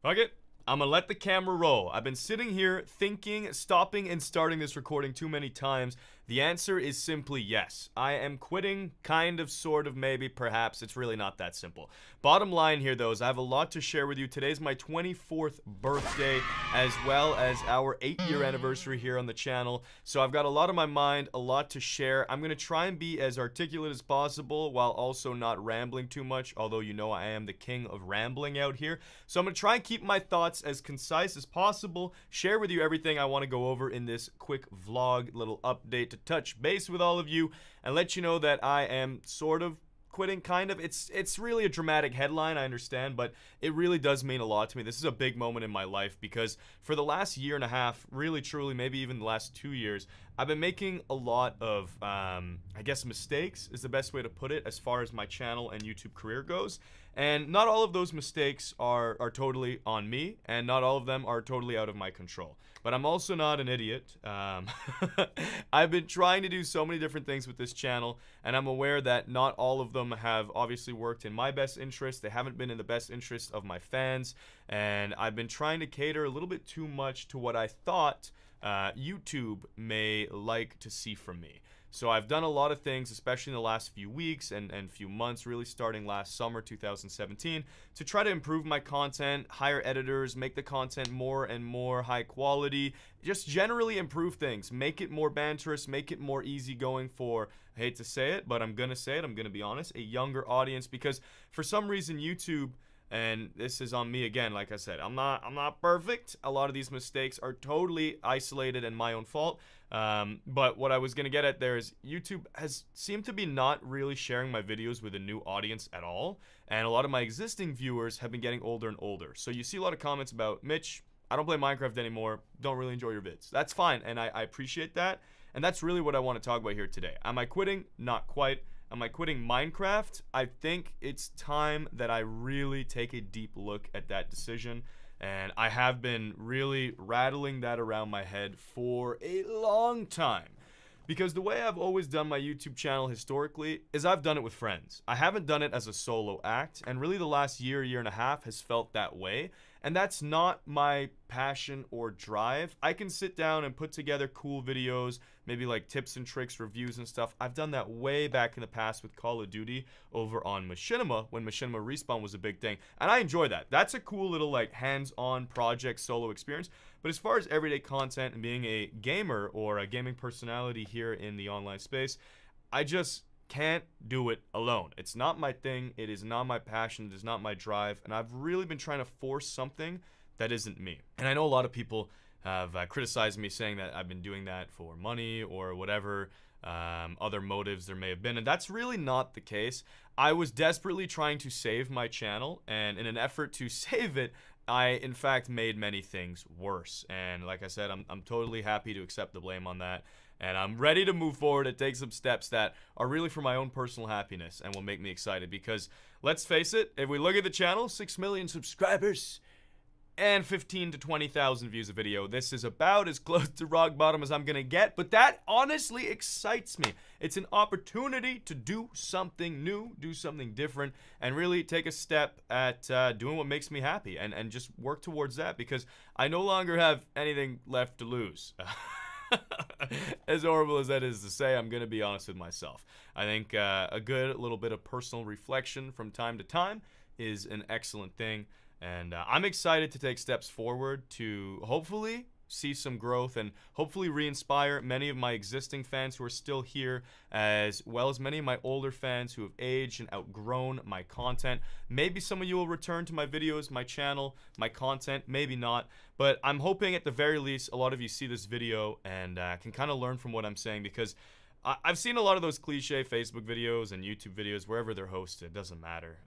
Fuck it. I'm gonna let the camera roll. I've been sitting here thinking, stopping and starting this recording too many times. The answer is simply yes. I am quitting, kind of, sort of, maybe, perhaps. It's really not that simple. Bottom line here, though, is I have a lot to share with you. Today's my 24th birthday, as well as our 8-year anniversary here on the channel. So I've got a lot on my mind, a lot to share. I'm gonna try and be as articulate as possible while also not rambling too much, although you know I am the king of rambling out here. So I'm gonna try and keep my thoughts as concise as possible, share with you everything I want to go over in this quick vlog, little update to touch base with all of you and let you know that I am sort of quitting, kind of. It's really a dramatic headline, I understand, but it really does mean a lot to me. This is a big moment in my life because for the last year and a half, really truly, maybe even the last 2 years, I've been making a lot of, I guess mistakes is the best way to put it as far as my channel and YouTube career goes. And not all of those mistakes are totally on me, and not all of them are totally out of my control. But I'm also not an idiot. I've been trying to do so many different things with this channel, and I'm aware that not all of them have obviously worked in my best interest. They haven't been in the best interest of my fans, and I've been trying to cater a little bit too much to what I thought YouTube may like to see from me. So I've done a lot of things, especially in the last few weeks and few months, really starting last summer 2017, to try to improve my content, hire editors, make the content more and more high quality, just generally improve things, make it more banterous, make it more easygoing for, I hate to say it, but I'm gonna say it, I'm gonna be honest, a younger audience, because for some reason YouTube, and this is on me again, like I said, I'm not perfect. A lot of these mistakes are totally isolated and my own fault. But what I was gonna get at there is YouTube has seemed to be not really sharing my videos with a new audience at all. And a lot of my existing viewers have been getting older and older. So you see a lot of comments about, Mitch, I don't play Minecraft anymore. Don't really enjoy your vids. That's fine, and I appreciate that. And that's really what I want to talk about here today. Am I quitting? Not quite. Am I quitting Minecraft? I think it's time that I really take a deep look at that decision. And I have been really rattling that around my head for a long time. Because the way I've always done my YouTube channel historically is I've done it with friends. I haven't done it as a solo act, and really the last year and a half has felt that way. And that's not my passion or drive. I can sit down and put together cool videos, maybe like tips and tricks, reviews and stuff. I've done that way back in the past with Call of Duty over on Machinima, when Machinima Respawn was a big thing. And I enjoy that. That's a cool little like hands-on project solo experience. But as far as everyday content and being a gamer or a gaming personality here in the online space, I just can't do it alone. It's not my thing. It is not my passion. It is not my drive. And I've really been trying to force something that isn't me. And I know a lot of people have criticized me, saying that I've been doing that for money or whatever other motives there may have been. And that's really not the case. I was desperately trying to save my channel, and in an effort to save it, I in fact made many things worse. And like I said, I'm totally happy to accept the blame on that. And I'm ready to move forward and take some steps that are really for my own personal happiness and will make me excited. Because let's face it, if we look at the channel, 6 million subscribers and 15 to 20,000 views a video, this is about as close to rock bottom as I'm gonna get. But that honestly excites me. It's an opportunity to do something new, do something different, and really take a step at doing what makes me happy, and just work towards that, because I no longer have anything left to lose. As horrible as that is to say, I'm gonna be honest with myself. I think a good little bit of personal reflection from time to time is an excellent thing, and I'm excited to take steps forward to hopefully see some growth and hopefully re-inspire many of my existing fans who are still here, as well as many of my older fans who have aged and outgrown my content. Maybe some of you will return to my videos, my channel, my content, maybe not, but I'm hoping at the very least a lot of you see this video and can kind of learn from what I'm saying, because I've seen a lot of those cliche Facebook videos and YouTube videos, wherever they're hosted, doesn't matter,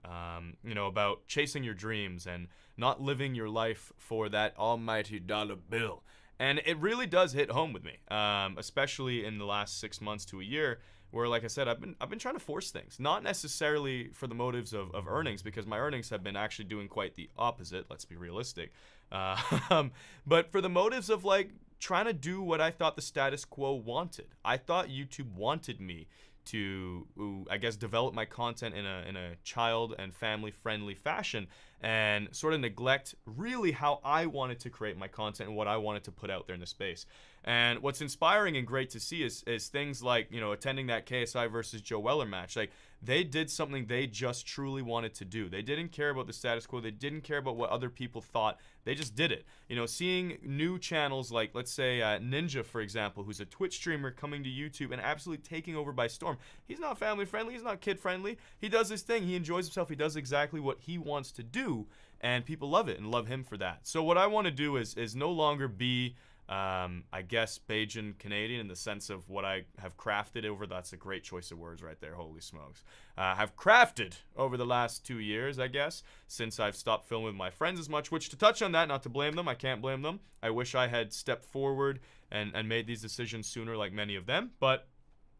you know, about chasing your dreams and not living your life for that almighty dollar bill. And it really does hit home with me, especially in the last 6 months to a year, where, like I said, I've been trying to force things, not necessarily for the motives of earnings, because my earnings have been actually doing quite the opposite. Let's be realistic, but for the motives of like trying to do what I thought the status quo wanted. I thought YouTube wanted me to, I guess, develop my content in a child and family friendly fashion, and sort of neglect really how I wanted to create my content and what I wanted to put out there in the space. And what's inspiring and great to see is things like, you know, attending that KSI versus Joe Weller match. Like, they did something they just truly wanted to do. They didn't care about the status quo. They didn't care about what other people thought. They just did it. You know, seeing new channels like, let's say, Ninja, for example, who's a Twitch streamer coming to YouTube and absolutely taking over by storm. He's not family friendly. He's not kid friendly. He does his thing. He enjoys himself. He does exactly what he wants to do, and people love it and love him for that. So what I want to do is no longer be I guess Bajan Canadian in the sense of what I have crafted over, that's a great choice of words right there, holy smokes. Have crafted over the last 2 years, I guess, since I've stopped filming with my friends as much, which, to touch on that, not to blame them, I can't blame them. I wish I had stepped forward and made these decisions sooner like many of them, but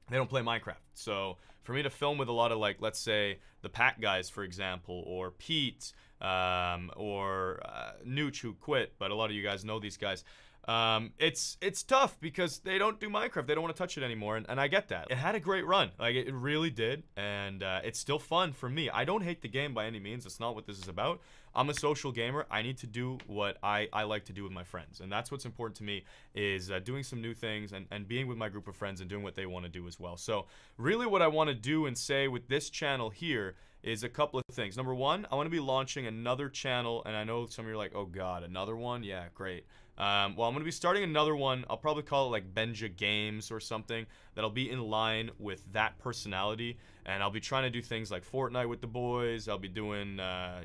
they don't play Minecraft. So for me to film with a lot of, like, let's say the Pack guys, for example, or Pete, or Nooch, who quit, but a lot of you guys know these guys. It's tough because they don't do Minecraft. They don't want to touch it anymore, and I get that. It had a great run. Like, it really did, and it's still fun for me. I don't hate the game by any means. That's not what this is about. I'm a social gamer. I need to do what I like to do with my friends, and that's what's important to me, is doing some new things and being with my group of friends and doing what they want to do as well. So really what I want to do and say with this channel here is a couple of things. Number one, I want to be launching another channel, and I know some of you are like, oh god, another one? Yeah, great. Well, I'm going to be starting another one. I'll probably call it like Benja Games or something that'll be in line with that personality. And I'll be trying to do things like Fortnite with the boys. I'll be doing,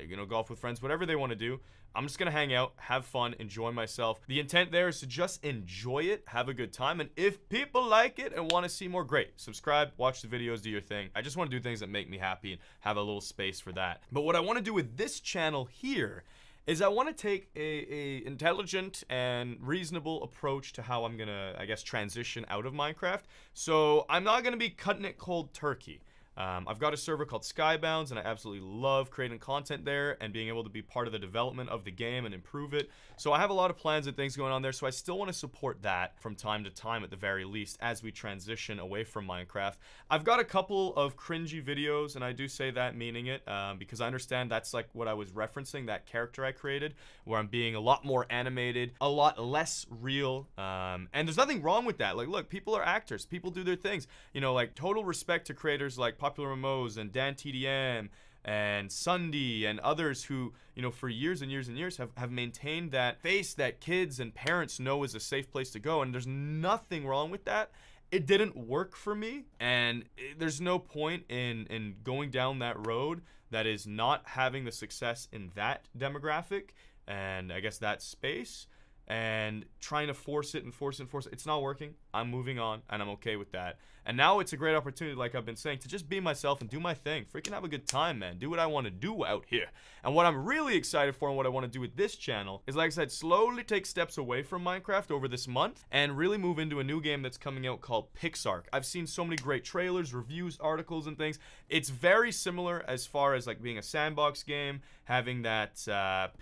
you know, golf with friends, whatever they want to do. I'm just going to hang out, have fun, enjoy myself. The intent there is to just enjoy it, have a good time. And if people like it and want to see more, great. Subscribe, watch the videos, do your thing. I just want to do things that make me happy and have a little space for that. But what I want to do with this channel here is I want to take a intelligent and reasonable approach to how I'm gonna, I guess, transition out of Minecraft. So I'm not gonna be cutting it cold turkey. I've got a server called Skybounds, and I absolutely love creating content there and being able to be part of the development of the game and improve it. So I have a lot of plans and things going on there, so I still want to support that from time to time at the very least as we transition away from Minecraft. I've got a couple of cringy videos, and I do say that meaning it, because I understand that's like what I was referencing, that character I created, where I'm being a lot more animated, a lot less real, and there's nothing wrong with that. Like, look, people are actors, people do their things, you know, like, total respect to creators like Popular Mimose and Dan TDM and Sunday and others who, you know, for years and years and years have maintained that face that kids and parents know is a safe place to go, and there's nothing wrong with that. It didn't work for me, and there's no point in going down that road that is not having the success in that demographic and I guess that space, and trying to force it and force it and force it. It's not working. I'm moving on, and I'm okay with that. And now it's a great opportunity, like I've been saying, to just be myself and do my thing. Freaking have a good time, man. Do what I want to do out here. And what I'm really excited for and what I want to do with this channel is, like I said, slowly take steps away from Minecraft over this month and really move into a new game that's coming out called PixARK. I've seen so many great trailers, reviews, articles, and things. It's very similar as far as like being a sandbox game, having that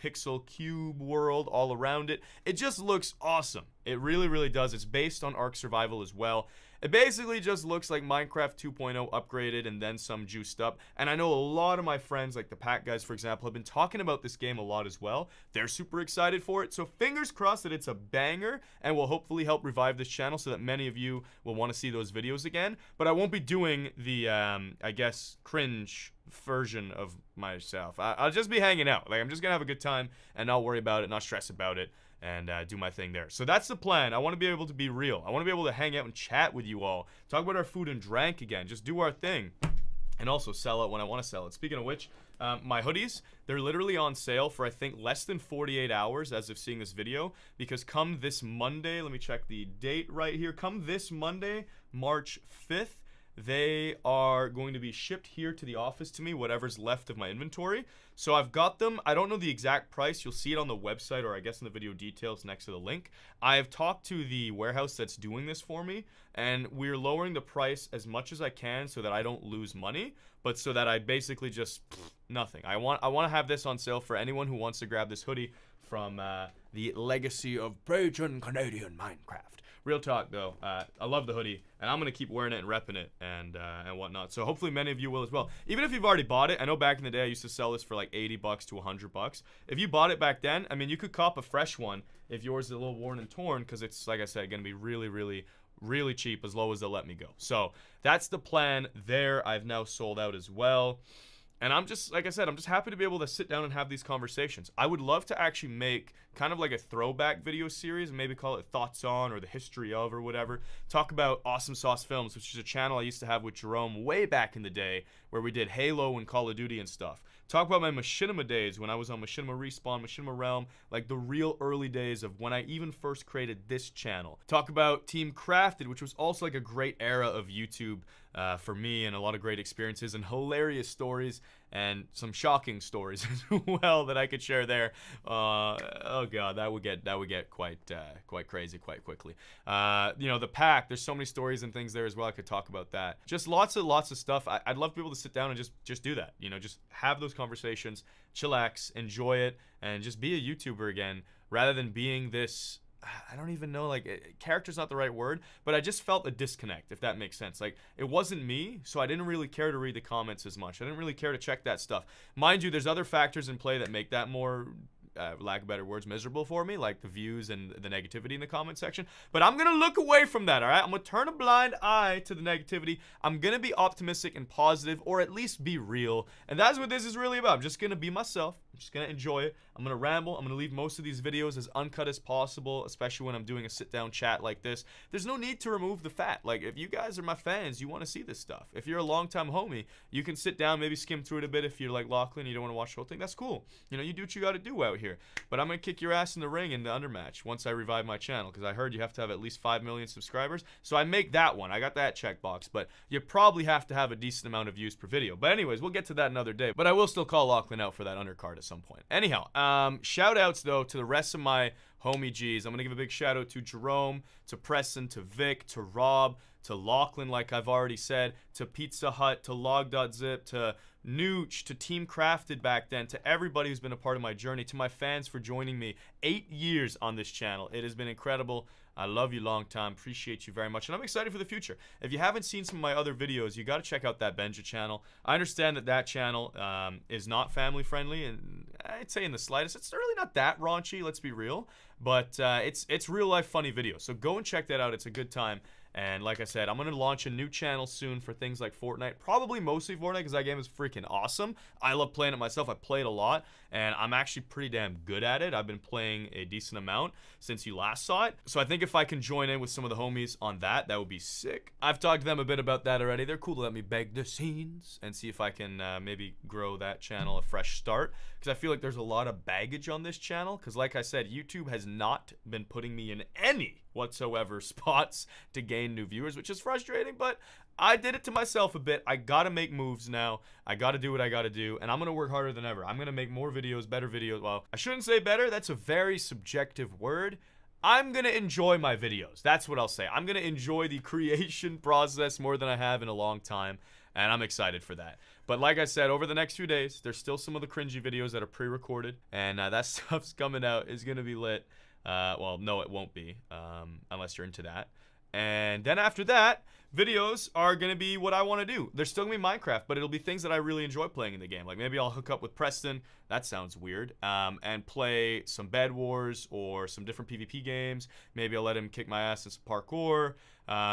pixel cube world all around it. It just looks awesome. It really, really does. It's based on Ark Survival as well. It basically just looks like Minecraft 2.0 upgraded and then some juiced up. And I know a lot of my friends, like the Pack guys, for example, have been talking about this game a lot as well. They're super excited for it. So fingers crossed that it's a banger and will hopefully help revive this channel so that many of you will want to see those videos again. But I won't be doing the, I guess, cringe version of myself. I'll just be hanging out. Like, I'm just gonna have a good time and not worry about it, not stress about it, and do my thing there. So that's the plan. I want to be able to be real. I want to be able to hang out and chat with you all, talk about our food and drank again, just do our thing, and also sell it when I want to sell it. Speaking of which, my hoodies, they're literally on sale for, I think, less than 48 hours as of seeing this video, because come this Monday, let me check the date right here, come this Monday, March 5th, they are going to be shipped here to the office to me, whatever's left of my inventory. So I've got them. I don't know the exact price. You'll see it on the website, or I guess in the video details next to the link. I've talked to the warehouse that's doing this for me, and we're lowering the price as much as I can so that I don't lose money, but so that I basically just nothing. I want to have this on sale for anyone who wants to grab this hoodie from the legacy of Bajan Canadian Minecraft. real talk though, I love the hoodie, and I'm gonna keep wearing it and repping it and whatnot. So hopefully many of you will as well. Even if you've already bought it, I know back in the day I used to sell this for like $80 to $100. If you bought it back then, I mean, you could cop a fresh one if yours is a little worn and torn, because it's, like I said, gonna be really, really, really cheap, as low as they'll let me go. So that's the plan there. I've now sold out as well. And I'm just, like I said, I'm just happy to be able to sit down and have these conversations. I would love to actually make kind of like a throwback video series, and maybe call it Thoughts On or the History Of or whatever. Talk about Awesome Sauce Films, which is a channel I used to have with Jerome way back in the day, where we did Halo and Call of Duty and stuff. Talk about my Machinima days when I was on Machinima Respawn, Machinima Realm, like the real early days of when I even first created this channel. Talk about Team Crafted, which was also like a great era of YouTube for me, and a lot of great experiences and hilarious stories and some shocking stories as well that I could share there. Oh god, that would get quite crazy quite quickly. You know, the pack. There's so many stories and things there as well. I could talk about that. Just lots of stuff. I'd love to be able to sit down and just do that. You know, just have those conversations, chillax, enjoy it, and just be a YouTuber again, rather than being this. I don't even know, like, character's not the right word, but I just felt a disconnect, if that makes sense. Like, it wasn't me, so I didn't really care to read the comments as much. I didn't really care to check that stuff. Mind you, there's other factors in play that make that more, lack of better words, miserable for me, like the views and the negativity in the comment section. But I'm gonna look away from that, alright? I'm gonna turn a blind eye to the negativity. I'm gonna be optimistic and positive, or at least be real. And that's what this is really about. I'm just gonna be myself. I'm just gonna enjoy it. I'm gonna ramble. I'm gonna leave most of these videos as uncut as possible, especially when I'm doing a sit-down chat like this. There's no need to remove the fat. Like, if you guys are my fans, you want to see this stuff. If you're a long-time homie, you can sit down, maybe skim through it a bit. If you're like Lachlan, you don't want to watch the whole thing, that's cool. You know, you do what you gotta do out here. But I'm gonna kick your ass in the ring in the undermatch once I revive my channel, because I heard you have to have at least 5 million subscribers. So I make that one. I got that checkbox, but you probably have to have a decent amount of views per video. But anyways, we'll get to that another day. But I will still call Lachlan out for that undercard at some point. Anyhow, shout outs though to the rest of my homie G's. I'm gonna give a big shout out to Jerome, to Preston, to Vic, to Rob, to Lachlan, like I've already said, to Pizza Hut, to Log.zip, to Nooch, to Team Crafted back then, to everybody who's been a part of my journey, to my fans for joining me. 8 years on this channel. It has been incredible. I love you long time. Appreciate you very much. And I'm excited for the future. If you haven't seen some of my other videos, you got to check out that Benja channel. I understand that channel is not family friendly, and I'd say in the slightest. It's really not that raunchy, let's be real. But it's real life funny videos. So go and check that out. It's a good time. And like I said, I'm going to launch a new channel soon for things like Fortnite. Probably mostly Fortnite, because that game is freaking awesome. I love playing it myself. I play it a lot, and I'm actually pretty damn good at it. I've been playing a decent amount since you last saw it. So I think if I can join in with some of the homies on that, that would be sick. I've talked to them a bit about that already. They're cool to let me beg the scenes and see if I can maybe grow that channel a fresh start, because I feel like there's a lot of baggage on this channel, because like I said, YouTube has not been putting me in any whatsoever spots to gain new viewers, which is frustrating, but I did it to myself a bit. I gotta make moves now. I gotta do what I gotta do, and I'm gonna work harder than ever. I'm gonna make more videos, better videos. Well, I shouldn't say better. That's a very subjective word. I'm gonna enjoy my videos. That's what I'll say. I'm gonna enjoy the creation process more than I have in a long time, and I'm excited for that. But like I said, over the next few days, there's still some of the cringy videos that are pre-recorded, and that stuff's coming out. Is gonna be lit. Well, no, it won't be, unless you're into that. And then after that, videos are going to be what I want to do. They're still going to be Minecraft, but it'll be things that I really enjoy playing in the game. Like, maybe I'll hook up with Preston, that sounds weird, and play some Bed Wars or some different PvP games. Maybe I'll let him kick my ass in some parkour.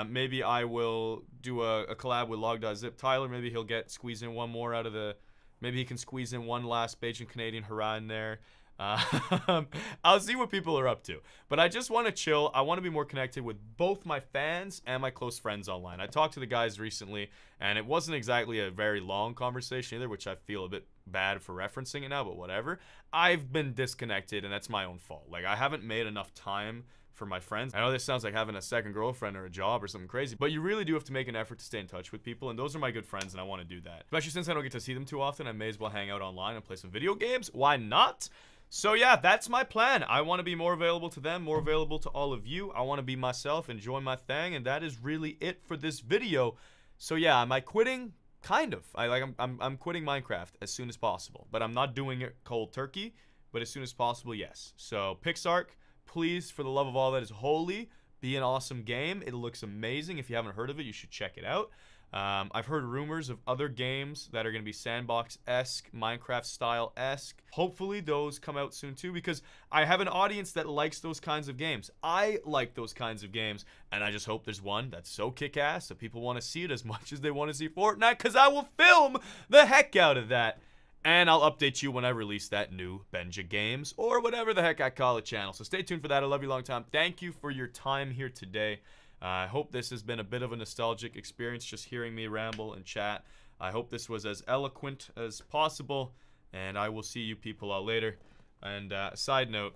Maybe I will do a collab with Log.zip Tyler. Maybe he'll squeeze in one more out of the... Maybe he can squeeze in one last Bajan Canadian hurrah in there. I'll see what people are up to, but I just want to chill. I want to be more connected with both my fans and my close friends online. I talked to the guys recently, and it wasn't exactly a very long conversation either, which I feel a bit bad for referencing it now, but whatever. I've been disconnected, and that's my own fault. Like, I haven't made enough time for my friends. I know this sounds like having a second girlfriend or a job or something crazy, but you really do have to make an effort to stay in touch with people, and those are my good friends, and I want to do that. Especially since I don't get to see them too often, I may as well hang out online and play some video games. Why not? So yeah, that's my plan. I want to be more available to them, more available to all of you. I want to be myself, enjoy my thing, and that is really it for this video. So yeah, am I quitting? Kind of. I'm quitting Minecraft as soon as possible, but I'm not doing it cold turkey. But as soon as possible, yes. So Pixark, please, for the love of all that is holy, be an awesome game. It looks amazing. If you haven't heard of it, you should check it out. I've heard rumors of other games that are going to be sandbox-esque, Minecraft-style-esque. Hopefully those come out soon too, because I have an audience that likes those kinds of games. I like those kinds of games, and I just hope there's one that's so kick-ass that people want to see it as much as they want to see Fortnite, because I will film the heck out of that. And I'll update you when I release that new Benja Games, or whatever the heck I call it, channel. So stay tuned for that. I love you long time. Thank you for your time here today. I hope this has been a bit of a nostalgic experience, just hearing me ramble and chat. I hope this was as eloquent as possible, and I will see you people all later. And side note,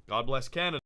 God bless Canada.